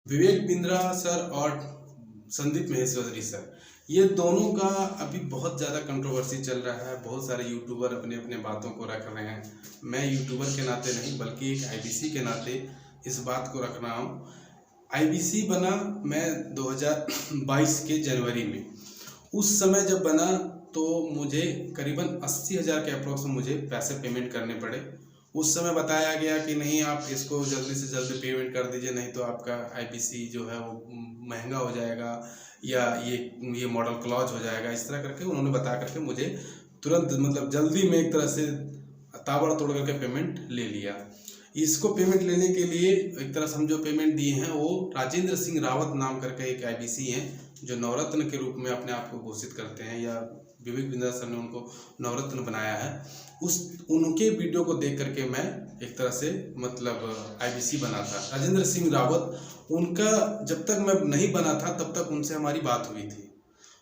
Vivek Bindra sir और Sandeep Maheshwari sir, ये दोनों का अभी बहुत ज़्यादा कंट्रोवर्सी चल रहा है। बहुत सारे यूट्यूबर अपने अपने बातों को रख रहे हैं। मैं यूट्यूबर के नाते नहीं बल्कि एक आईबीसी के नाते इस बात को रख रहा हूँ। आईबीसी बना मैं 2022 के जनवरी में। उस समय जब बना तो मुझे करीबन 80,000 के अप्रोक्स मुझे पैसे पेमेंट करने पड़े। उस समय बताया गया कि नहीं, आप इसको जल्दी से जल्दी पेमेंट कर दीजिए, नहीं तो आपका आईबीसी जो है वो महंगा हो जाएगा या ये मॉडल क्लॉज हो जाएगा। इस तरह करके उन्होंने बता करके मुझे तुरंत जल्दी में एक तरह से ताबड़तोड़ करके पेमेंट ले लिया। इसको पेमेंट लेने के लिए एक तरह से हम जो पेमेंट दिए हैं वो राजेंद्र सिंह रावत नाम करके एक आईबीसी हैं जो नवरत्न के रूप में अपने आप को घोषित करते हैं, या विवेक बिंद्रा सर ने उनको नवरत्न बनाया है। उनके वीडियो को देख करके मैं एक तरह से आईबीसी बना था। राजेंद्र सिंह रावत, उनका जब तक मैं नहीं बना था तब तक उनसे हमारी बात हुई थी।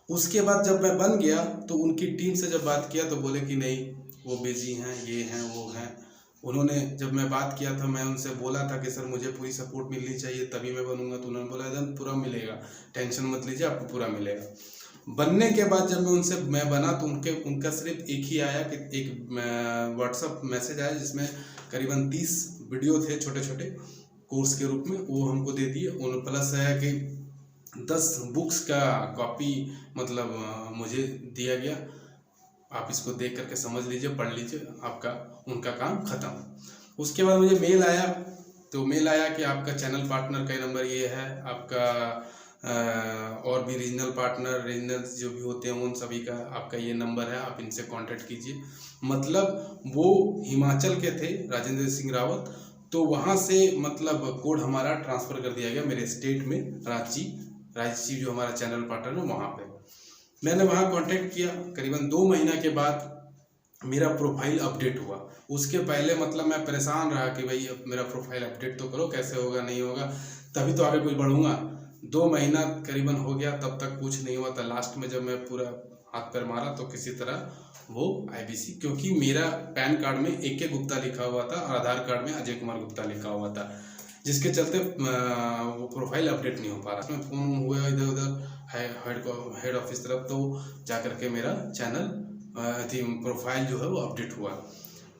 उसके बाद जब मैं बन गया तो उनकी टीम से जब बात किया तो बोले कि नहीं, वो बिजी हैं, ये हैं, वो हैं। उन्होंने जब मैं बात किया था, मैं उनसे बोला था कि सर मुझे पूरी सपोर्ट मिलनी चाहिए तभी मैं बनूंगा। तो उन्होंने बोला एकदम पूरा मिलेगा, टेंशन मत लीजिए, आपको पूरा मिलेगा। बनने के बाद जब मैं बना तो उनका सिर्फ एक ही आया कि एक व्हाट्सअप मैसेज आया जिसमें करीबन 30 वीडियो थे छोटे छोटे कोर्स के रूप में, वो हमको दे दिए। उन प्लस है कि 10 बुक्स का कॉपी मुझे दिया गया, आप इसको देख करके समझ लीजिए, पढ़ लीजिए, आपका उनका काम खत्म। उसके बाद मुझे मेल आया, तो मेल आया कि आपका चैनल पार्टनर का नंबर ये है, आपका और भी रीजनल पार्टनर, रीजनल जो भी होते हैं उन सभी का आपका ये नंबर है, आप इनसे कांटेक्ट कीजिए। वो हिमाचल के थे, राजेंद्र सिंह रावत। तो वहाँ से कोड हमारा ट्रांसफ़र कर दिया गया मेरे स्टेट में, रांची जो हमारा चैनल पार्टनर है वहाँ पे। मैंने वहाँ कांटेक्ट किया। करीबन 2 महीना के बाद मेरा प्रोफाइल अपडेट हुआ। उसके पहले मैं परेशान रहा कि भाई अब मेरा प्रोफाइल अपडेट तो करो, कैसे होगा, नहीं होगा, तभी तो आगे कुछ बढ़ूंगा। 2 महीना करीबन हो गया, तब तक कुछ नहीं हुआ था। लास्ट में जब मैं पूरा हाथ पैर मारा तो किसी तरह वो आईबीसी, क्योंकि मेरा पैन कार्ड में AK गुप्ता लिखा हुआ था और आधार कार्ड में अजय कुमार गुप्ता लिखा हुआ था, जिसके चलते वो प्रोफाइल अपडेट नहीं हो पा रहा। उसमें फ़ोन हुआ इधर उधर हेड ऑफिस तरफ, तो जा करके मेरा चैनल प्रोफाइल जो है वो अपडेट हुआ।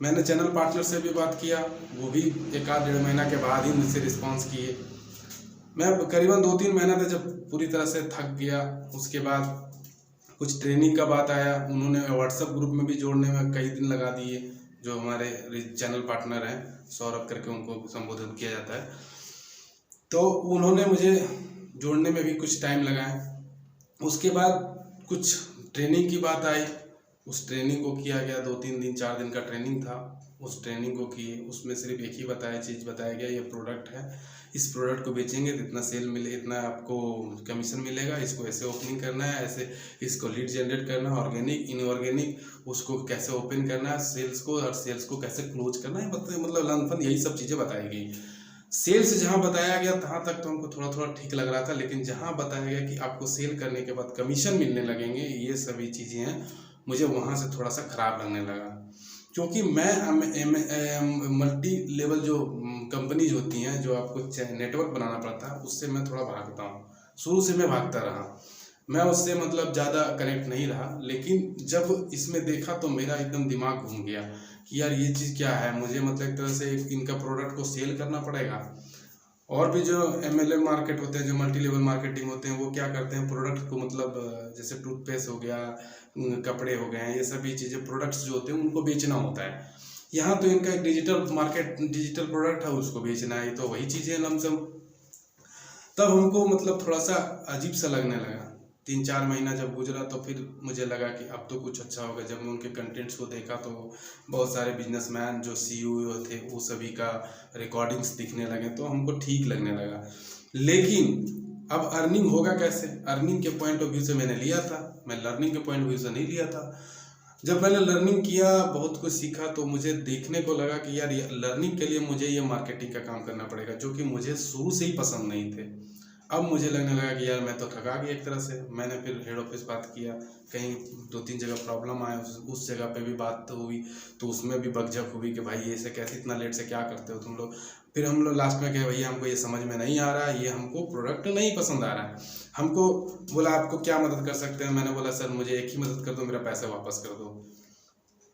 मैंने चैनल पार्टनर से भी बात किया, वो भी 1-1.5 महीना के बाद ही मुझसे रिस्पांस किए। मैं करीबन 2-3 महीना था जब पूरी तरह से थक गया। उसके बाद कुछ ट्रेनिंग का बात आया, उन्होंने व्हाट्सएप ग्रुप में भी जोड़ने में कई दिन लगा दिए। जो हमारे चैनल पार्टनर हैं, सौरभ करके उनको संबोधित किया जाता है, तो उन्होंने मुझे जोड़ने में भी कुछ टाइम लगाया। उसके बाद कुछ ट्रेनिंग की बात आई, उस ट्रेनिंग को किया गया। 2-3 दिन 4 दिन का ट्रेनिंग था, उस ट्रेनिंग को किए। उसमें सिर्फ एक ही बताया गया, ये प्रोडक्ट है, इस प्रोडक्ट को बेचेंगे तो इतना सेल मिले, इतना आपको कमीशन मिलेगा, इसको ऐसे ओपनिंग करना है, ऐसे इसको लीड जनरेट करना है, ऑर्गेनिक इनऑर्गेनिक उसको कैसे ओपन करना है, सेल्स को, और सेल्स को कैसे क्लोज करना है, लमसम यही सब चीज़ें बताई गई। सेल्स जहाँ बताया गया तहाँ तक तो हमको थोड़ा थोड़ा ठीक लग रहा था, लेकिन जहाँ बताया गया कि आपको सेल करने के बाद कमीशन मिलने लगेंगे, ये सभी चीज़ें हैं, मुझे वहाँ से थोड़ा सा ख़राब लगने लगा। क्योंकि मैं मल्टी लेवल जो कंपनीज होती हैं, जो आपको नेटवर्क बनाना पड़ता है, उससे मैं थोड़ा भागता हूँ। शुरू से मैं भागता रहा, मैं उससे ज़्यादा कनेक्ट नहीं रहा। लेकिन जब इसमें देखा तो मेरा एकदम दिमाग घूम गया कि यार ये चीज़ क्या है। मुझे एक तरह से इनका प्रोडक्ट को सेल करना पड़ेगा। और भी जो MLM मार्केट होते हैं, जो मल्टी लेवल मार्केटिंग होते हैं, वो क्या करते हैं, प्रोडक्ट को जैसे टूथपेस्ट हो गया, कपड़े हो गए, ये सभी चीज़ें प्रोडक्ट्स जो होते हैं उनको बेचना होता है। यहाँ तो इनका एक डिजिटल प्रोडक्ट है, उसको बेचना है, तो वही चीज़ें लमसम। तब हमको थोड़ा सा अजीब सा लगने लगा। 3-4 महीना जब गुजरा तो फिर मुझे लगा कि अब तो कुछ अच्छा होगा। जब मैं उनके कंटेंट्स को देखा तो बहुत सारे बिजनेसमैन जो CEO थे वो सभी का रिकॉर्डिंग्स दिखने लगे, तो हमको ठीक लगने लगा। लेकिन अब अर्निंग होगा कैसे, अर्निंग के पॉइंट ऑफ व्यू से मैंने लिया था, मैं लर्निंग के पॉइंट ऑफ व्यू से नहीं लिया था। जब मैंने लर्निंग किया, बहुत कुछ सीखा, तो मुझे देखने को लगा कि यार लर्निंग के लिए मुझे ये मार्केटिंग का काम करना पड़ेगा, जो कि मुझे शुरू से ही पसंद नहीं थे। अब मुझे लगने लगा कि यार मैं तो थका गया एक तरह से। मैंने फिर हेड ऑफिस बात किया, कहीं 2-3 जगह प्रॉब्लम आया, उस जगह पे भी बात तो हुई, तो उसमें भी बकझक हुई कि भाई ऐसे कैसे, इतना लेट से क्या करते हो तुम लोग। फिर हम लोग लास्ट में कहे भैया हमको ये समझ में नहीं आ रहा है, ये हमको प्रोडक्ट नहीं पसंद आ रहा है। हमको बोला आपको क्या मदद कर सकते हैं। मैंने बोला सर मुझे एक ही मदद कर दो, मेरा पैसा वापस कर दो।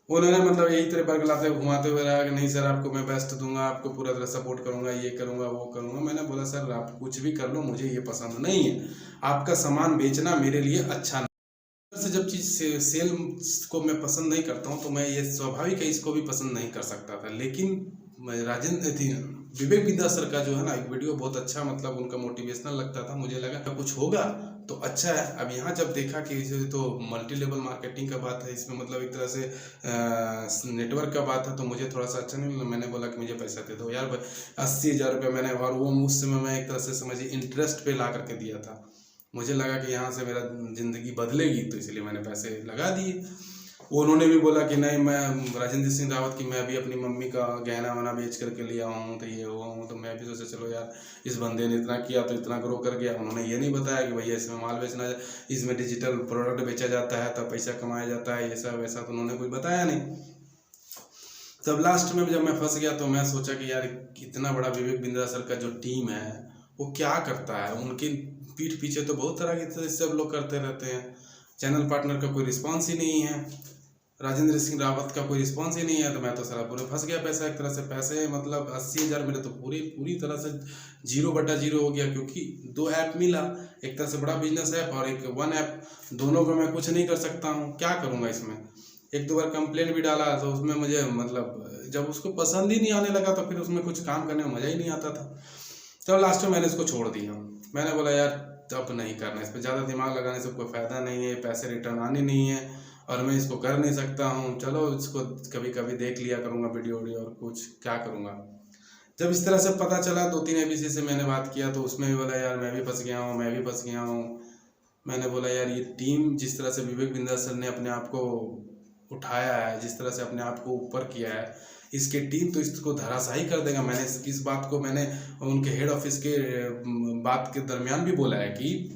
उन्होंने मतलब यही तरह बरगलाते घुमाते हुए रहा कि नहीं सर आपको मैं बेस्ट दूंगा, आपको पूरा तरह सपोर्ट करूंगा, ये करूंगा वो करूंगा। मैंने बोला सर आप कुछ भी कर लो, मुझे ये पसंद नहीं है, आपका सामान बेचना मेरे लिए अच्छा नहीं से। जब चीज़ सेल को मैं पसंद नहीं करता हूँ तो मैं ये स्वाभाविक है इसको भी पसंद नहीं कर सकता था। लेकिन राजेंद्र थी विवेक बिंदा सर का जो है ना एक वीडियो बहुत अच्छा, मतलब उनका मोटिवेशनल लगता था। मुझे लगा कुछ होगा तो अच्छा है। अब यहाँ जब देखा कि तो मल्टी लेवल मार्केटिंग का बात है इसमें, मतलब एक तरह से नेटवर्क का बात है, तो मुझे थोड़ा सा अच्छा नहीं लगा। मैंने बोला कि मुझे पैसा दे दो यार, 80,000 रुपये मैंने, और वो उस समय मैं एक तरह से समझिए इंटरेस्ट पे ला करके दिया था। मुझे लगा कि यहाँ से मेरा ज़िंदगी बदलेगी, तो इसलिए मैंने पैसे लगा दिए। उन्होंने भी बोला कि नहीं, मैं राजेंद्र सिंह रावत की मैं भी अपनी मम्मी का गहना वहना बेच करके लिया हूँ, तो ये हुआ हूँ। तो मैं भी सोचा चलो यार इस बंदे ने इतना किया तो इतना ग्रो कर गया। उन्होंने ये नहीं बताया कि भैया इसमें माल बेचना, इसमें डिजिटल प्रोडक्ट बेचा जाता है तब पैसा कमाया जाता है, ऐसा वैसा, तो उन्होंने कुछ बताया नहीं। तब लास्ट में जब मैं फंस गया तो मैं सोचा कि यार इतना बड़ा विवेक बिंद्रा सर का जो टीम है वो क्या करता है, उनकी पीठ पीछे तो बहुत तरह के सब लोग करते रहते हैं। चैनल पार्टनर का कोई रिस्पॉन्स ही नहीं है, राजेंद्र सिंह रावत का कोई रिस्पॉन्स ही नहीं है। तो मैं तो सारा पूरे फंस गया पैसा, एक तरह से पैसे मतलब 80,000 मेरे तो पूरी तरह से 0/0 हो गया। क्योंकि 2 ऐप मिला, एक तरह से बड़ा बिजनेस ऐप और एक 1 ऐप, दोनों को मैं कुछ नहीं कर सकता हूँ, क्या करूँगा इसमें। 1-2 बार कंप्लेंट भी डाला तो उसमें मुझे मतलब जब उसको पसंद ही नहीं आने लगा तो फिर उसमें कुछ काम करने में मज़ा ही नहीं आता था। तब लास्ट में मैंने इसको छोड़ दिया। मैंने बोला यार अब नहीं करना, इस पर ज़्यादा दिमाग लगाने से कोई फ़ायदा नहीं है, पैसे रिटर्न आने नहीं है और मैं इसको कर नहीं सकता हूँ। चलो इसको कभी कभी देख लिया करूँगा वीडियो और कुछ क्या करूँगा। जब इस तरह से पता चला 2-3 ABC से मैंने बात किया तो उसमें भी बोला यार मैं भी फंस गया हूँ, मैं भी फंस गया हूँ। मैंने बोला यार ये टीम जिस तरह से विवेक बिंद्रा सर ने अपने आप को उठाया है, जिस तरह से अपने आप को ऊपर किया है, इसके टीम तो इसको धराशायी कर देगा। मैंने इस बात को मैंने उनके हेड ऑफिस के बात के दरमियान भी बोला है कि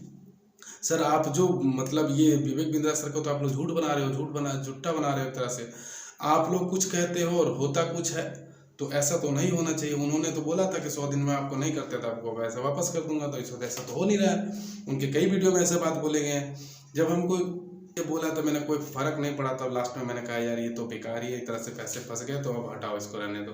सर आप जो मतलब ये विवेक बिंद्रा सर को तो आप लोग झूठा बना रहे हो एक तरह से। आप लोग कुछ कहते हो और होता कुछ है, तो ऐसा तो नहीं होना चाहिए। उन्होंने तो बोला था कि 100 दिन में आपको नहीं करते तो आपको पैसा वापस कर दूंगा, तो इस वक्त ऐसा तो हो नहीं रहा है। उनके कई वीडियो में ऐसे बात बोले गए हैं। जब हमको ये बोला तो मैंने कोई फ़र्क नहीं पड़ा। तब लास्ट में मैंने कहा यार ये तो बेकार ही है, एक तरह से पैसे फंस गए तो अब हटाओ इसको, रहने दो।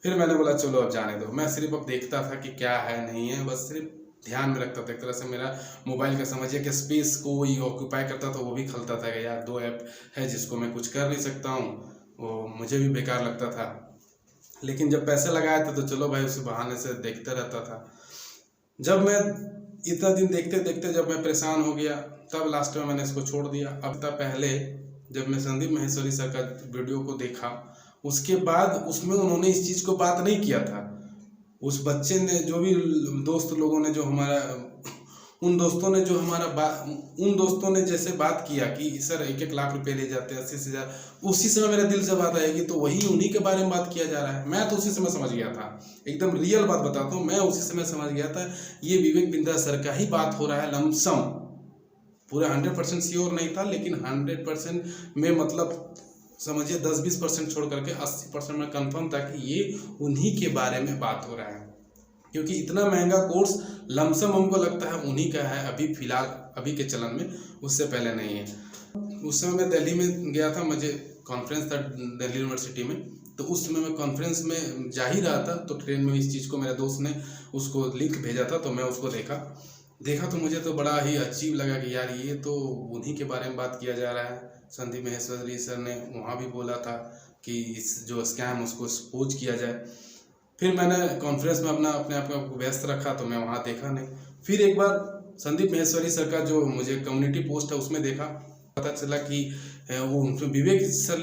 फिर मैंने बोला चलो अब जाने दो। मैं सिर्फ अब देखता था कि क्या है नहीं है, बस सिर्फ ध्यान में रखता था। एक तरह से मेरा मोबाइल का समझिए कि स्पेस को ही ऑक्यूपाई करता था, वो भी खलता था कि यार 2 ऐप है जिसको मैं कुछ कर नहीं सकता हूँ, वो मुझे भी बेकार लगता था। लेकिन जब पैसे लगाए थे तो चलो भाई उसी बहाने से देखते रहता था। जब मैं इतना दिन देखते देखते जब मैं परेशान हो गया तब लास्ट में मैंने इसको छोड़ दिया। अब तक पहले जब मैं संदीप माहेश्वरी सर का वीडियो को देखा, उसके बाद उसमें उन्होंने इस चीज़ को बात नहीं किया था। उस बच्चे ने जो भी दोस्त लोगों ने जो हमारा उन दोस्तों ने जैसे बात किया कि सर 1-1 लाख रुपए ले जाते हैं, 80,000, उसी समय मेरे दिल से बात आएगी तो वही उन्हीं के बारे में बात किया जा रहा है। मैं तो उसी समय समझ गया था, एकदम रियल बात बताता हूँ, मैं उसी समय समझ गया था ये विवेक बिंद्रा सर का ही बात हो रहा है लमसम। पूरा 100% श्योर नहीं था, लेकिन 100% में मतलब समझिए 10-20% छोड़ करके 80% में कंफर्म था कि ये उन्हीं के बारे में बात हो रहा है। क्योंकि इतना महंगा कोर्स लमसम हमको लगता है उन्हीं का है अभी फिलहाल, अभी के चलन में, उससे पहले नहीं है। उस समय मैं दिल्ली में गया था, मुझे कॉन्फ्रेंस था दिल्ली यूनिवर्सिटी में, तो उस समय मैं कॉन्फ्रेंस में जा ही रहा था तो ट्रेन में इस चीज़ को मेरे दोस्त ने उसको लिंक भेजा था, तो मैं उसको देखा तो मुझे तो बड़ा ही अजीब लगा कि यार ये तो उन्हीं के बारे में बात किया जा रहा है। संदीप माहेश्वरी सर ने वहाँ भी बोला था कि इस जो स्कैम उसको एक्सपोज किया जाए। फिर मैंने कॉन्फ्रेंस में अपने आप को व्यस्त रखा तो मैं वहाँ देखा नहीं। फिर एक बार संदीप माहेश्वरी सर का जो मुझे कम्युनिटी पोस्ट है उसमें देखा, पता चला कि वो विवेक सर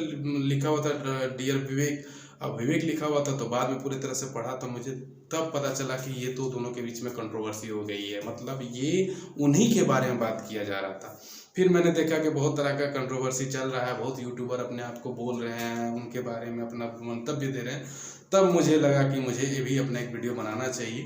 लिखा हुआ था, डियर विवेक, अब विवेक लिखा हुआ था। तो बाद में पूरी तरह से पढ़ा तो मुझे तब पता चला कि ये तो दोनों के बीच में कंट्रोवर्सी हो गई है, मतलब ये उन्हीं के बारे में बात किया जा रहा था। फिर मैंने देखा कि बहुत तरह का कंट्रोवर्सी चल रहा है, बहुत यूट्यूबर अपने आप को बोल रहे हैं, उनके बारे में अपना मंतव्य दे रहे हैं। तब मुझे लगा कि मुझे ये भी अपना एक वीडियो बनाना चाहिए,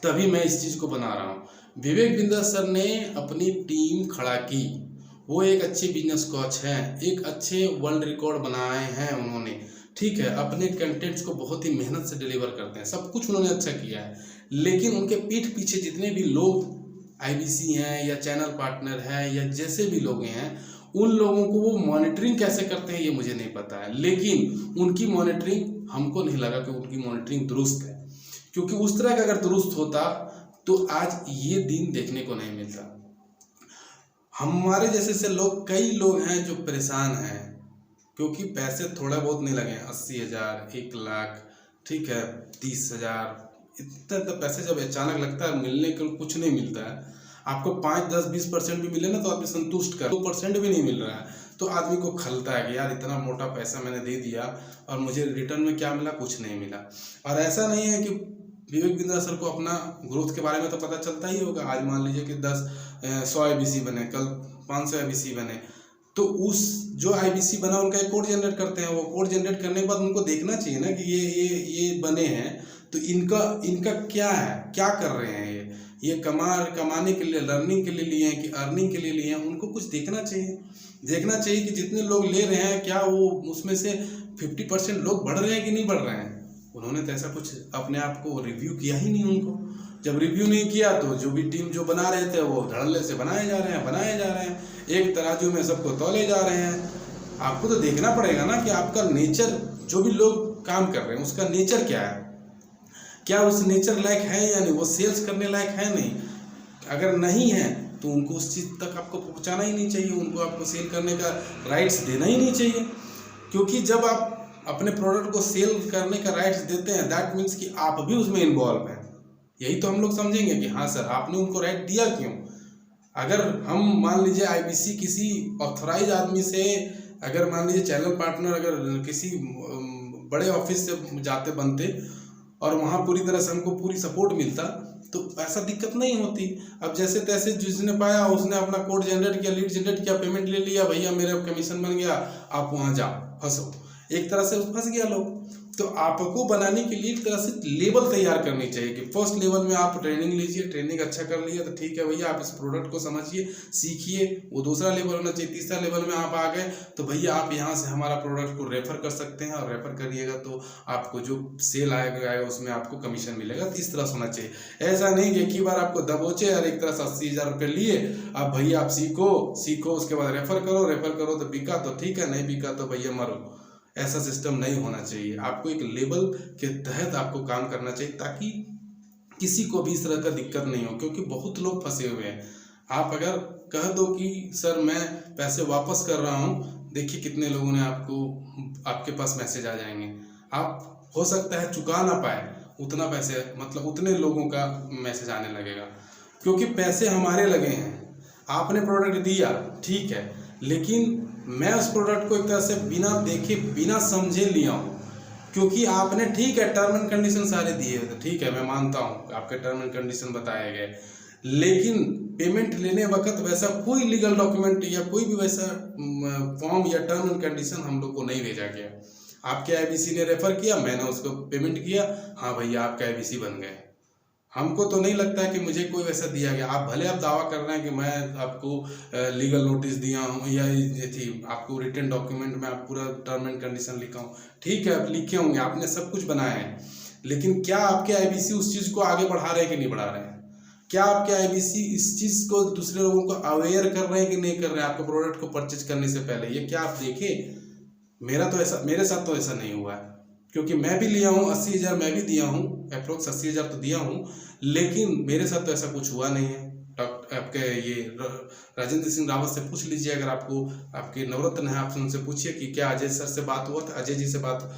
तभी मैं इस चीज़ को बना रहा हूँ। विवेक बिंद्रा सर ने अपनी टीम खड़ा की, वो एक अच्छे बिजनेस कोच हैं, एक अच्छे वर्ल्ड रिकॉर्ड बनाए हैं उन्होंने, ठीक है, अपने कंटेंट्स को बहुत ही मेहनत से डिलीवर करते हैं, सब कुछ उन्होंने अच्छा किया है, लेकिन उनके पीठ पीछे जितने भी लोग आईबीसी हैं या चैनल पार्टनर हैं या जैसे भी लोग हैं, उन लोगों को वो मॉनिटरिंग कैसे करते हैं ये मुझे नहीं पता है, लेकिन उनकी मॉनिटरिंग हमको नहीं लगा कि उनकी मॉनिटरिंग दुरुस्त है, क्योंकि उस तरह का अगर दुरुस्त होता तो आज ये दिन देखने को नहीं मिलता। हमारे जैसे से लोग, कई लोग हैं जो परेशान हैं, क्योंकि पैसे थोड़ा बहुत नहीं लगे, 80,000, 1 लाख, ठीक है, 30,000, इतना पैसे जब अचानक लगता है मिलने को, कुछ नहीं मिलता है। आपको 5, 10, 20% भी मिले ना तो आदमी संतुष्ट कर, 2% भी नहीं मिल रहा है तो आदमी को खलता है कि यार इतना मोटा पैसा मैंने दे दिया और मुझे रिटर्न में क्या मिला, कुछ नहीं मिला। और ऐसा नहीं है कि विवेक बिंद्रा सर को अपना ग्रोथ के बारे में तो पता चलता ही होगा। आज मान लीजिए कि 100 आईबीसी बने, कल 500 आईबीसी बने, तो उस जो आईबीसी बना उनका एक कोड जनरेट करते हैं। वो कोड जनरेट करने के बाद उनको देखना चाहिए ना कि ये बने हैं तो इनका क्या है, क्या कर रहे हैं, ये कमाने के लिए, लर्निंग के लिए लिए हैं कि अर्निंग के लिए लिए हैं, उनको कुछ देखना चाहिए कि जितने लोग ले रहे हैं क्या वो उसमें से 50% लोग बढ़ रहे हैं कि नहीं बढ़ रहे हैं। उन्होंने तो ऐसा कुछ अपने आप को रिव्यू किया ही नहीं। उनको जब रिव्यू नहीं किया तो जो भी टीम जो बना रहे थे वो धड़ल्ले से बनाए जा रहे हैं, एक तराजू में सबको तौले जा रहे हैं। आपको तो देखना पड़ेगा ना कि आपका नेचर, जो भी लोग काम कर रहे हैं उसका नेचर क्या है, क्या उस नेचर लायक है या नहीं, वो सेल्स करने लायक है नहीं। अगर नहीं है तो उनको उस चीज़ तक आपको पहुंचाना ही नहीं चाहिए, उनको आपको सेल करने का राइट्स देना ही नहीं चाहिए। क्योंकि जब आप अपने प्रोडक्ट को सेल करने का राइट्स देते हैं, दैट मीन्स कि आप भी उसमें इन्वॉल्व हैं। यही तो हम लोग समझेंगे कि हाँ सर आपने उनको राइट दिया क्यों। अगर हम मान लीजिए आईबीसी किसी ऑथराइज आदमी से, अगर मान लीजिए चैनल पार्टनर अगर किसी बड़े ऑफिस से जाते बनते और वहाँ पूरी तरह से हमको पूरी सपोर्ट मिलता तो ऐसा दिक्कत नहीं होती। अब जैसे तैसे जिसने पाया उसने अपना कोड जनरेट किया, लीड जनरेट किया, पेमेंट ले लिया, भैया मेरा कमीशन बन गया, आप वहाँ जाओ फंसो, एक तरह से फंस गया लोग। तो आपको बनाने के लिए एक तरह से लेवल तैयार करनी चाहिए कि फर्स्ट लेवल में आप ट्रेनिंग लीजिए, ट्रेनिंग अच्छा कर लिया तो ठीक है भैया, आप इस प्रोडक्ट को समझिए, सीखिए, वो दूसरा लेवल होना चाहिए। तीसरा लेवल में आप आ गए तो भैया आप यहाँ से हमारा प्रोडक्ट को रेफर कर सकते हैं, और रेफर करिएगा तो आपको जो सेल आएगा उसमें आपको कमीशन मिलेगा। तो इस तरह से होना चाहिए। ऐसा नहीं कि एक ही बार आपको दबोचे और एक तरह से 80,000 रुपये लिए, अब भैया आप सीखो उसके बाद रेफर करो तो बिका तो ठीक है, नहीं बिका तो भैया मरो। ऐसा सिस्टम नहीं होना चाहिए। आपको एक लेवल के तहत आपको काम करना चाहिए ताकि किसी को भी इस तरह का दिक्कत नहीं हो, क्योंकि बहुत लोग फंसे हुए हैं। आप अगर कह दो कि सर मैं पैसे वापस कर रहा हूँ, देखिए कितने लोगों ने आपके पास मैसेज आ जाएंगे। आप हो सकता है चुका ना पाए उतना पैसे, मतलब उतने लोगों का मैसेज आने लगेगा, क्योंकि पैसे हमारे लगे हैं। आपने प्रोडक्ट दिया ठीक है, लेकिन मैं उस प्रोडक्ट को एक तरह से बिना देखे बिना समझे लिया हूँ, क्योंकि आपने ठीक है टर्म एंड कंडीशन सारे दिए थे, ठीक है मैं मानता हूँ आपके टर्म एंड कंडीशन बताए गए, लेकिन पेमेंट लेने वक्त वैसा कोई लीगल डॉक्यूमेंट या कोई भी वैसा फॉर्म या टर्म एंड कंडीशन हम लोग को नहीं भेजा गया। आपके आईबीसी ने रेफर किया, मैंने उसको पेमेंट किया, हाँ भैया आपके आईबीसी बन गए। हमको तो नहीं लगता है कि मुझे कोई वैसा दिया गया। आप भले आप दावा कर रहे हैं कि मैं आपको लीगल नोटिस दिया हूँ या ये थी आपको रिटन डॉक्यूमेंट में आप पूरा टर्म एंड कंडीशन लिखा हूँ, ठीक है आप लिखे होंगे, आपने सब कुछ बनाया है, लेकिन क्या आपके आईबीसी उस चीज़ को आगे बढ़ा रहे हैं कि नहीं बढ़ा रहे हैं? क्या आपके आईबीसी इस चीज़ को दूसरे लोगों को अवेयर कर रहे हैं कि नहीं कर रहे हैं आपके प्रोडक्ट को परचेज करने से पहले? ये क्या आप देखें? मेरे साथ तो ऐसा नहीं हुआ है, क्योंकि मैं भी लिया हूँ 80,000 मैं भी दिया हूँ, अप्रोक्स 80,000 तो दिया हूँ, लेकिन मेरे साथ तो ऐसा कुछ हुआ नहीं है। आपके ये राजेंद्र सिंह रावत से पूछ लीजिए, अगर आपको आपके नवरत्न है आप उनसे पूछिए कि क्या अजय सर से बात हुआ था, अजय जी से बात,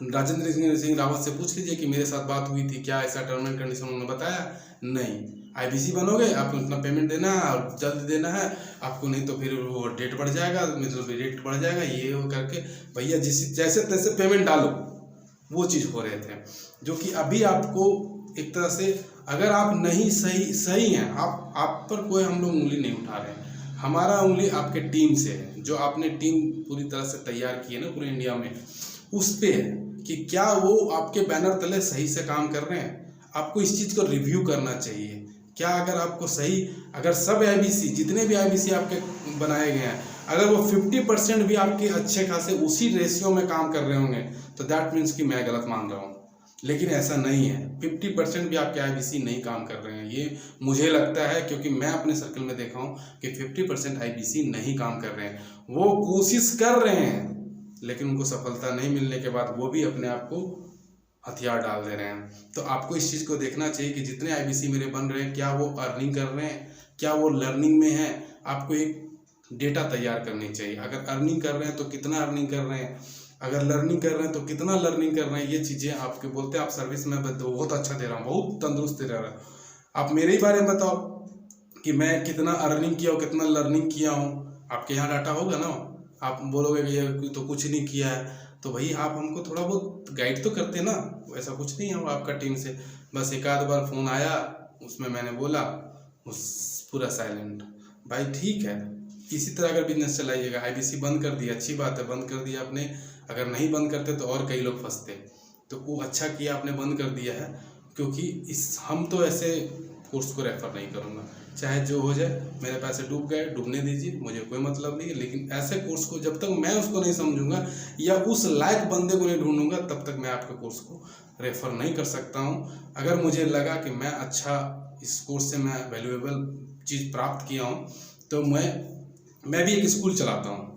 राजेंद्र सिंह रावत से पूछ लीजिए कि मेरे साथ बात हुई थी, क्या ऐसा टर्म एंड कंडीशन उन्होंने बताया? नहीं। आईबीसी बनोगे आपको इतना पेमेंट देना है और जल्द देना है आपको, नहीं तो फिर वो डेट बढ़ जाएगा, मतलब रेट बढ़ जाएगा, ये वो करके भैया जैसे तैसे पेमेंट डालो, वो चीज़ हो रहे थे। जो कि अभी आपको एक तरह से अगर आप नहीं सही हैं, आप पर कोई हम लोग उंगली नहीं उठा रहे हैं, हमारा उंगली आपके टीम से है, जो आपने टीम पूरी तरह से तैयार की है ना पूरे इंडिया में, उस पर है कि क्या वो आपके बैनर तले सही से काम कर रहे हैं। आपको इस चीज़ को रिव्यू करना चाहिए। क्या अगर आपको सही, अगर सब आईबीसी जितने भी आईबीसी आपके बनाए गए हैं अगर वो 50% भी आपके अच्छे खासे उसी रेशियो में काम कर रहे होंगे तो दैट मीन्स कि मैं गलत मान रहा हूँ। लेकिन ऐसा नहीं है, 50% भी आपके आईबीसी नहीं काम कर रहे हैं, ये मुझे लगता है, क्योंकि मैं अपने सर्कल में देखा हूँ कि 50% आईबीसी नहीं काम कर रहे हैं। वो कोशिश कर रहे हैं लेकिन उनको सफलता नहीं मिलने के बाद वो भी अपने आप को हथियार डाल दे रहे हैं। तो आपको इस चीज़ को देखना चाहिए कि जितने आईबीसी मेरे बन रहे हैं, क्या वो अर्निंग कर रहे हैं, क्या वो लर्निंग में है। आपको एक डेटा तैयार करनी चाहिए। अगर अर्निंग कर रहे हैं तो कितना अर्निंग कर रहे हैं, अगर लर्निंग कर रहे हैं तो कितना लर्निंग कर रहे हैं। ये चीज़ें आपके बोलते हैं आप सर्विस में बहुत अच्छा दे रहा हूँ, बहुत तंदुरुस्त दे रहा हूँ, आप मेरे ही बारे में बताओ कि मैं कितना अर्निंग किया हूँ, कितना लर्निंग किया हूँ। आपके यहाँ डाटा होगा ना, आप बोलोगे कि ये तो कुछ नहीं किया है, तो भाई आप हमको थोड़ा बहुत गाइड तो करते ना। ऐसा कुछ नहीं है आपका टीम से, बस एक आध बार फ़ोन आया उसमें मैंने बोला, उस पूरा साइलेंट। भाई ठीक है, इसी तरह अगर बिजनेस चलाइएगा। आईबीसी बंद कर दिया, अच्छी बात है, बंद कर दिया आपने। अगर नहीं बंद करते तो और कई लोग फंसते, तो वो अच्छा किया आपने बंद कर दिया है। क्योंकि हम तो ऐसे कोर्स को रेफर नहीं करूँगा, चाहे जो हो जाए। मेरे पैसे डूब गए, डूबने दीजिए, मुझे कोई मतलब नहीं है। लेकिन ऐसे कोर्स को जब तक मैं उसको नहीं समझूंगा या उस लायक बंदे को नहीं ढूंढूंगा, तब तक मैं आपके कोर्स को रेफर नहीं कर सकता हूँ। अगर मुझे लगा कि मैं अच्छा इस कोर्स से मैं वैल्यूएबल चीज़ प्राप्त किया हूँ, तो मैं भी एक स्कूल चलाता हूँ।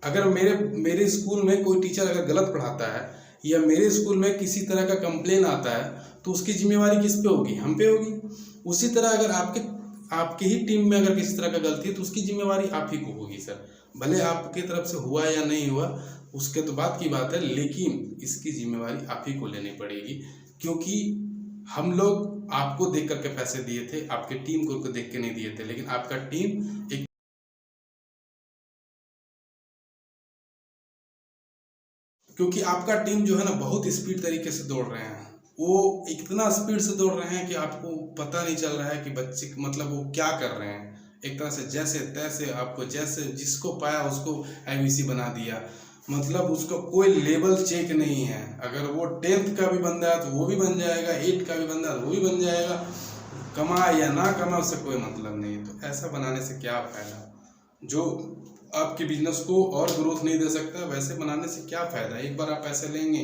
अगर मेरे स्कूल में कोई टीचर अगर गलत पढ़ाता है या मेरे स्कूल में किसी तरह का कंप्लेन आता है, तो उसकी जिम्मेवारी किस पे होगी? हम पे होगी। उसी तरह अगर आपके ही टीम में अगर किसी तरह का गलती है तो उसकी जिम्मेवारी आप ही को होगी सर। भले आपके तरफ से हुआ या नहीं हुआ उसके तो बात की बात है, लेकिन इसकी जिम्मेवारी आप ही को लेनी पड़ेगी। क्योंकि हम लोग आपको देख करके पैसे दिए थे, आपके टीम को देख के नहीं दिए थे। लेकिन आपका टीम एक क्योंकि आपका टीम जो है ना बहुत स्पीड तरीके से दौड़ रहे हैं, वो इतना स्पीड से दौड़ रहे हैं कि आपको पता नहीं चल रहा है कि बच्चे मतलब वो क्या कर रहे हैं। एक तरह से जैसे तैसे आपको जैसे जिसको पाया उसको आईबीसी बना दिया। मतलब उसका कोई लेवल चेक नहीं है। अगर वो 10th का भी बंदा है तो वो भी बन जाएगा, 8 का भी बंदा है तो वो भी बन जाएगा। कमाए या ना कमाए उससे कोई मतलब नहीं है। तो ऐसा बनाने से क्या फायदा, जो आपके बिजनेस को और ग्रोथ नहीं दे सकता, वैसे बनाने से क्या फायदा। एक बार आप पैसे लेंगे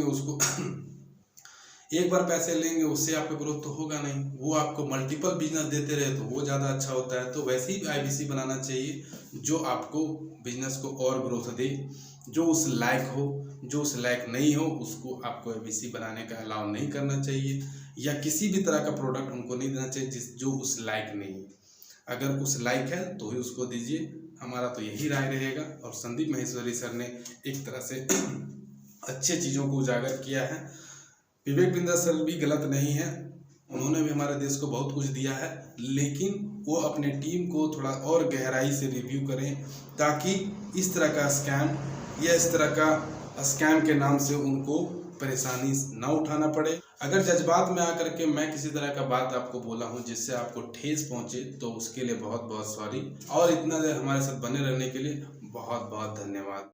उसको एक बार पैसे लेंगे उससे आपका ग्रोथ तो होगा नहीं। वो आपको मल्टीपल बिजनेस देते रहे तो वो ज़्यादा अच्छा होता है। तो वैसे ही आईबीसी बनाना चाहिए जो आपको बिजनेस को और ग्रोथ दे, जो उस लायक हो। जो उस लायक नहीं हो उसको आपको आईबीसी बनाने का अलाउ नहीं करना चाहिए, या किसी भी तरह का प्रोडक्ट उनको नहीं देना चाहिए जो उस लायक नहीं है। अगर उस लायक है तो ही उसको दीजिए। हमारा तो यही राय रहेगा। और संदीप माहेश्वरी सर ने एक तरह से अच्छे चीज़ों को उजागर किया है। विवेक बिंद्रा सर भी गलत नहीं है, उन्होंने भी हमारे देश को बहुत कुछ दिया है। लेकिन वो अपने टीम को थोड़ा और गहराई से रिव्यू करें, ताकि इस तरह का स्कैम या इस तरह का स्कैम के नाम से उनको परेशानी ना उठाना पड़े। अगर जज्बात में आकर के मैं किसी तरह का बात आपको बोला हूँ जिससे आपको ठेस पहुँचे, तो उसके लिए बहुत बहुत सॉरी। और इतना देर हमारे साथ बने रहने के लिए बहुत बहुत धन्यवाद।